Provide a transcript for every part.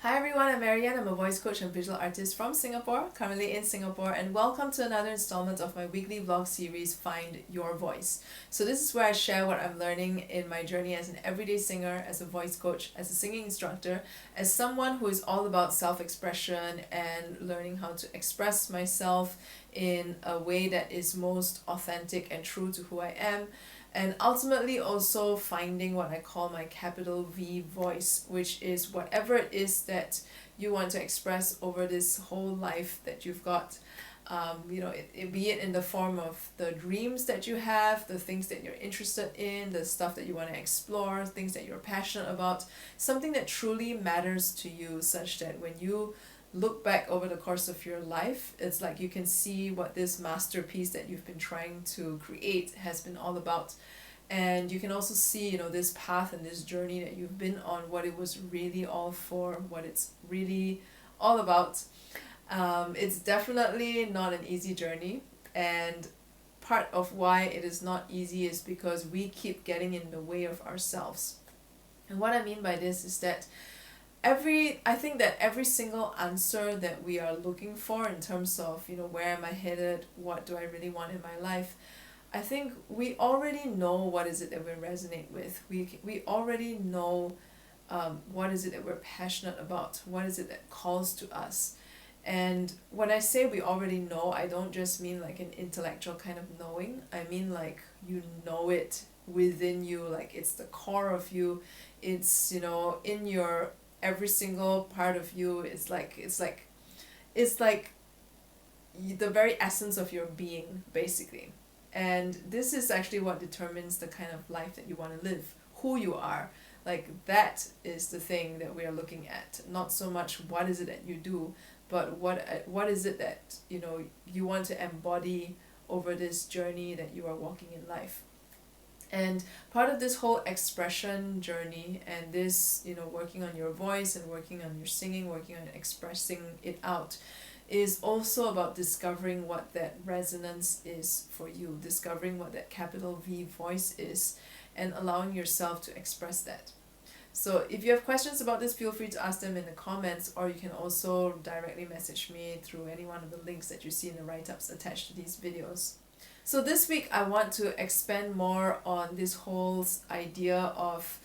Hi everyone, I'm MaryAnn. I'm a voice coach and visual artist from Singapore, currently in Singapore, and welcome to another installment of my weekly vlog series, Find Your Voice. So this is where I share what I'm learning in my journey as an everyday singer, as a voice coach, as a singing instructor, as someone who is all about self-expression and learning how to express myself in a way that is most authentic and true to who I am. And ultimately also finding what I call my capital V voice, which is whatever it is that you want to express over this whole life that you've got. Be it in the form of the dreams that you have, the things that you're interested in, the stuff that you want to explore, things that you're passionate about, something that truly matters to you, such that when you look back over the course of your life, it's like you can see what this masterpiece that you've been trying to create has been all about. And you can also see, this path and this journey that you've been on, what it was really all for, what it's really all about. It's definitely not an easy journey, and part of why it is not easy is because we keep getting in the way of ourselves. And what I mean by this is that I think that every single answer that we are looking for in terms of, where am I headed, what do I really want in my life, I think we already know what is it that we resonate with. We already know what is it that we're passionate about, what is it that calls to us. And when I say we already know, I don't just mean like an intellectual kind of knowing. I mean like you know it within you, like it's the core of you. It's, in your every single part of you. It's like the very essence of your being, basically. And this is actually what determines the kind of life that you want to live, who you are. Like that is the thing that we are looking at, not so much what is it that you do, but what is it that you want to embody over this journey that you are walking in life. And part of this whole expression journey and this, working on your voice and working on your singing, working on expressing it out, is also about discovering what that resonance is for you, discovering what that capital V voice is, and allowing yourself to express that. So if you have questions about this, feel free to ask them in the comments, or you can also directly message me through any one of the links that you see in the write-ups attached to these videos. So this week I want to expand more on this whole idea of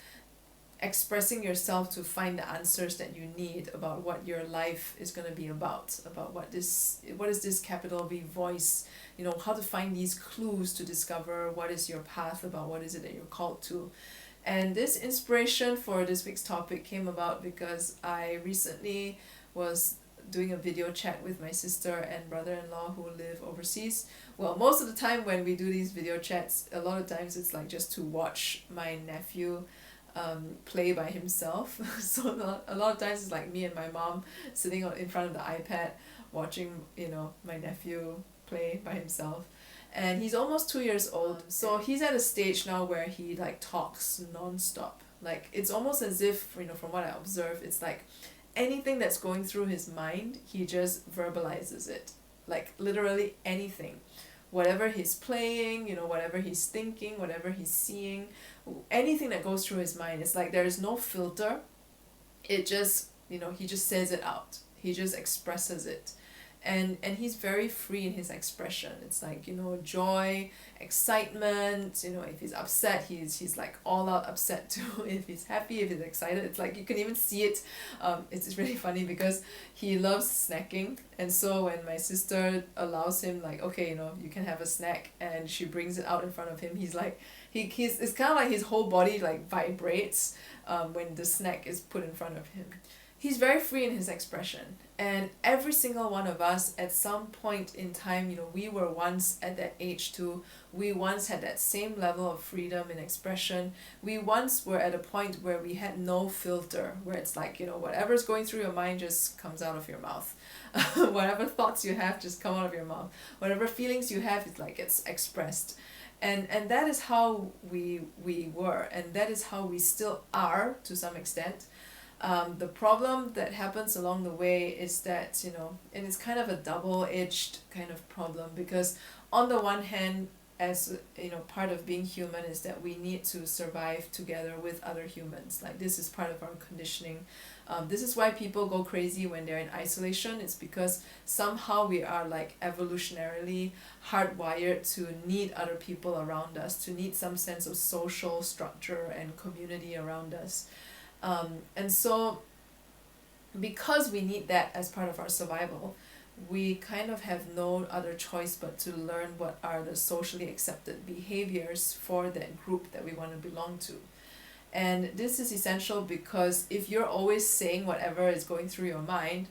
expressing yourself to find the answers that you need about what your life is going to be about what is this capital V voice, how to find these clues to discover what is your path, about what is it that you're called to. And this inspiration for this week's topic came about because I recently was doing a video chat with my sister and brother-in-law who live overseas. Well, most of the time when we do these video chats, a lot of times it's like just to watch my nephew play by himself. So a lot of times it's like me and my mom sitting in front of the iPad watching, my nephew play by himself. And he's almost 2 years old, so he's at a stage now where he like talks non-stop. Like it's almost as if, from what I observe, it's like anything that's going through his mind, he just verbalizes it. Like literally anything. Whatever he's playing, whatever he's thinking, whatever he's seeing, anything that goes through his mind, it's like there is no filter. It just, he just says it out. He just expresses it. And he's very free in his expression. It's like, joy, excitement, if he's upset, he's like all out upset too. If he's happy, if he's excited, it's like you can even see it. It's really funny because he loves snacking, and so when my sister allows him, like, okay, you can have a snack, and she brings it out in front of him, he's like, it's kind of like his whole body like vibrates when the snack is put in front of him. He's very free in his expression, and every single one of us at some point in time, we were once at that age too. We once had that same level of freedom in expression. We once were at a point where we had no filter, where it's like, whatever's going through your mind just comes out of your mouth. Whatever thoughts you have just come out of your mouth. Whatever feelings you have, it's like it's expressed. And that is how we were, and that is how we still are to some extent. The problem that happens along the way is that, and it's kind of a double-edged kind of problem, because on the one hand, as part of being human is that we need to survive together with other humans. Like this is part of our conditioning. This is why people go crazy when they're in isolation. It's because somehow we are like evolutionarily hardwired to need other people around us, to need some sense of social structure and community around us. And so because we need that as part of our survival, we kind of have no other choice but to learn what are the socially accepted behaviors for that group that we want to belong to. And this is essential because if you're always saying whatever is going through your mind,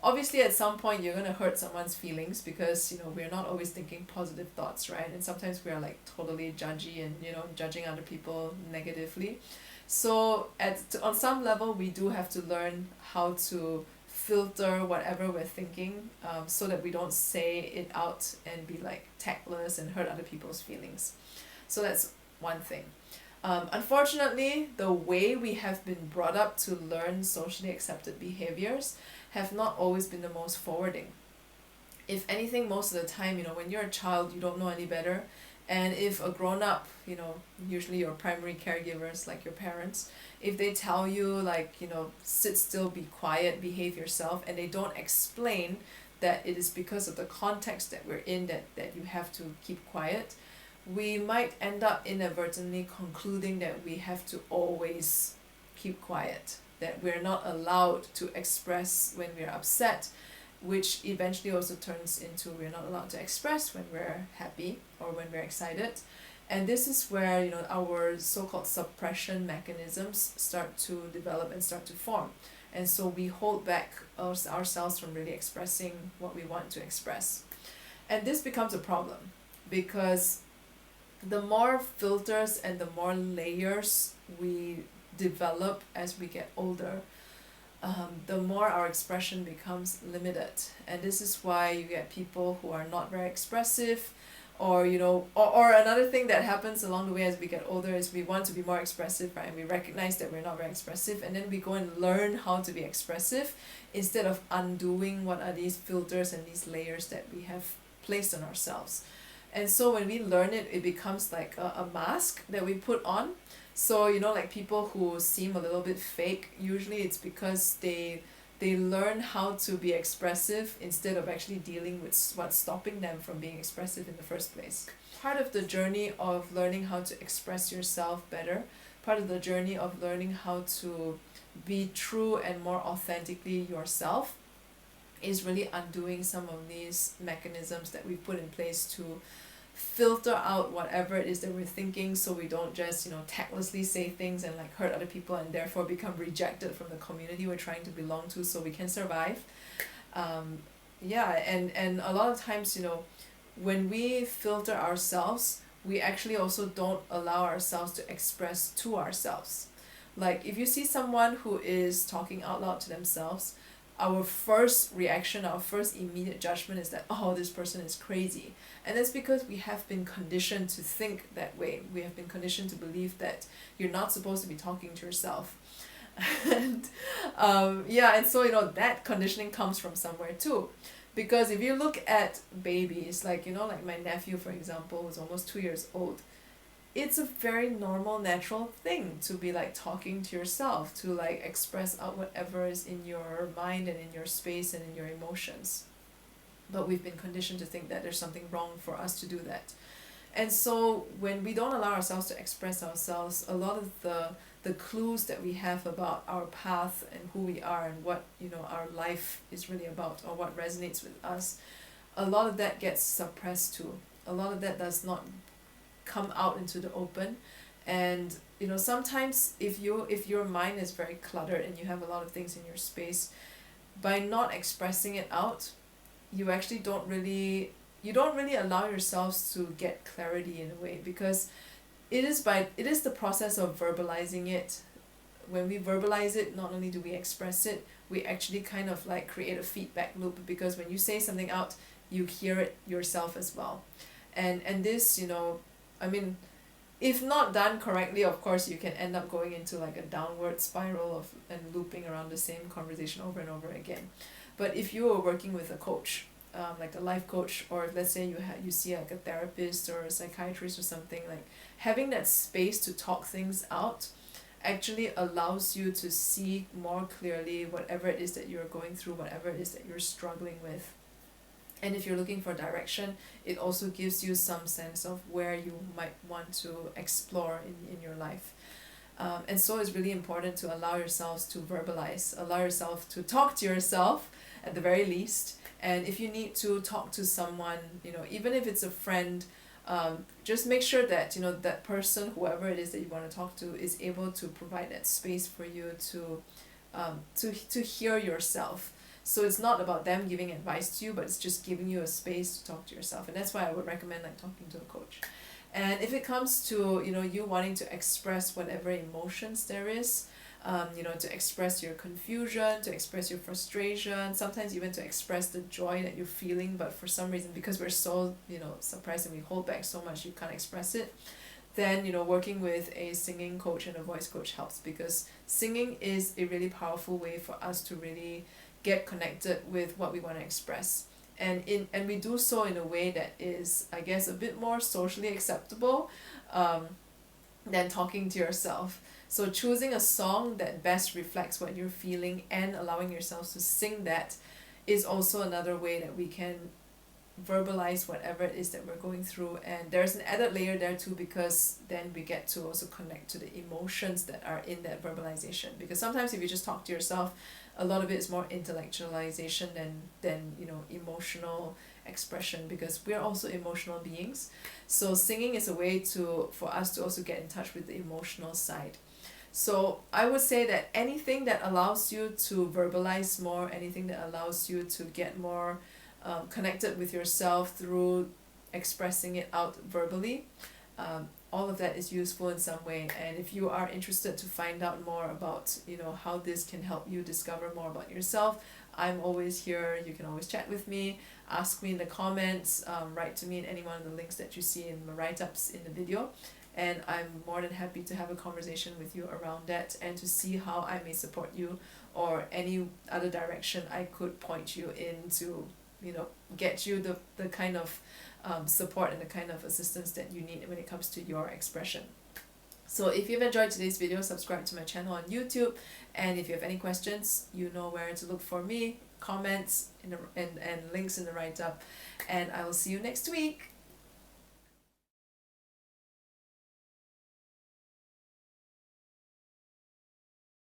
obviously at some point you're going to hurt someone's feelings, because we're not always thinking positive thoughts, right? And sometimes we are like totally judgy and judging other people negatively. So on some level we do have to learn how to filter whatever we're thinking, so that we don't say it out and be like tactless and hurt other people's feelings. So that's one thing. Unfortunately, the way we have been brought up to learn socially accepted behaviors have not always been the most forwarding. If anything, most of the time, when you're a child, you don't know any better. And if a grown-up, usually your primary caregivers, like your parents, if they tell you like, sit still, be quiet, behave yourself, and they don't explain that it is because of the context that we're in that you have to keep quiet, we might end up inadvertently concluding that we have to always keep quiet, that we're not allowed to express when we're upset, which eventually also turns into we're not allowed to express when we're happy or when we're excited. And this is where our so-called suppression mechanisms start to develop and start to form. And so we hold back ourselves from really expressing what we want to express. And this becomes a problem because the more filters and the more layers we develop as we get older, the more our expression becomes limited. And this is why you get people who are not very expressive, or another thing that happens along the way as we get older is we want to be more expressive, right? And we recognize that we're not very expressive, and then we go and learn how to be expressive instead of undoing what are these filters and these layers that we have placed on ourselves. And so when we learn it, it becomes like a mask that we put on. So, like people who seem a little bit fake, usually it's because they learn how to be expressive instead of actually dealing with what's stopping them from being expressive in the first place. Part of the journey of learning how to express yourself better, part of the journey of learning how to be true and more authentically yourself, is really undoing some of these mechanisms that we put in place to filter out whatever it is that we're thinking, so we don't just tactlessly say things and like hurt other people and therefore become rejected from the community we're trying to belong to so we can survive. And a lot of times when we filter ourselves, we actually also don't allow ourselves to express to ourselves. Like if you see someone who is talking out loud to themselves, our first reaction, our first immediate judgment is that, oh, this person is crazy. And that's because we have been conditioned to think that way. We have been conditioned to believe that you're not supposed to be talking to yourself. And so that conditioning comes from somewhere too. Because if you look at babies, like my nephew, for example, who's almost 2 years old, it's a very normal, natural thing to be like talking to yourself, to like express out whatever is in your mind and in your space and in your emotions. But we've been conditioned to think that there's something wrong for us to do that. And so when we don't allow ourselves to express ourselves, a lot of the clues that we have about our path and who we are and what our life is really about or what resonates with us, a lot of that gets suppressed too. A lot of that does not come out into the open. And sometimes if your mind is very cluttered and you have a lot of things in your space, by not expressing it out, you actually don't really allow yourselves to get clarity in a way, because it is the process of verbalizing it. When we verbalize it, not only do we express it, we actually kind of like create a feedback loop, because when you say something out, you hear it yourself as well. And this, if not done correctly, of course, you can end up going into like a downward spiral and looping around the same conversation over and over again. But if you are working with a coach, like a life coach, or if let's say you see like a therapist or a psychiatrist or something, like having that space to talk things out actually allows you to see more clearly whatever it is that you're going through, whatever it is that you're struggling with. And if you're looking for direction, it also gives you some sense of where you might want to explore in your life. And so it's really important to allow yourselves to verbalize, allow yourself to talk to yourself at the very least. And if you need to talk to someone, even if it's a friend, just make sure that, that person, whoever it is that you want to talk to, is able to provide that space for you to hear yourself. So it's not about them giving advice to you, but it's just giving you a space to talk to yourself. And that's why I would recommend talking to a coach. And if it comes to, you wanting to express whatever emotions there is, to express your confusion, to express your frustration, sometimes even to express the joy that you're feeling, but for some reason, because we're so, suppressed and we hold back so much, you can't express it, then, working with a singing coach and a voice coach helps, because singing is a really powerful way for us to really get connected with what we want to express. And we do so in a way that is, I guess, a bit more socially acceptable than talking to yourself. So choosing a song that best reflects what you're feeling and allowing yourselves to sing that is also another way that we can verbalize whatever it is that we're going through. And there's an added layer there too, because then we get to also connect to the emotions that are in that verbalization. Because sometimes if you just talk to yourself, a lot of it is more intellectualization than emotional expression, because we're also emotional beings. So singing is a way for us to also get in touch with the emotional side. So I would say that anything that allows you to verbalize more, anything that allows you to get more connected with yourself through expressing it out verbally, all of that is useful in some way. And if you are interested to find out more about how this can help you discover more about yourself, I'm always here. You can always chat with me, ask me in the comments, write to me in any one of the links that you see in the write-ups in the video, and I'm more than happy to have a conversation with you around that and to see how I may support you, or any other direction I could point you in to get you the kind of support and the kind of assistance that you need when it comes to your expression. So if you've enjoyed today's video, subscribe to my channel on YouTube, and if you have any questions, you know where to look for me, comments and links in the write-up, and I will see you next week.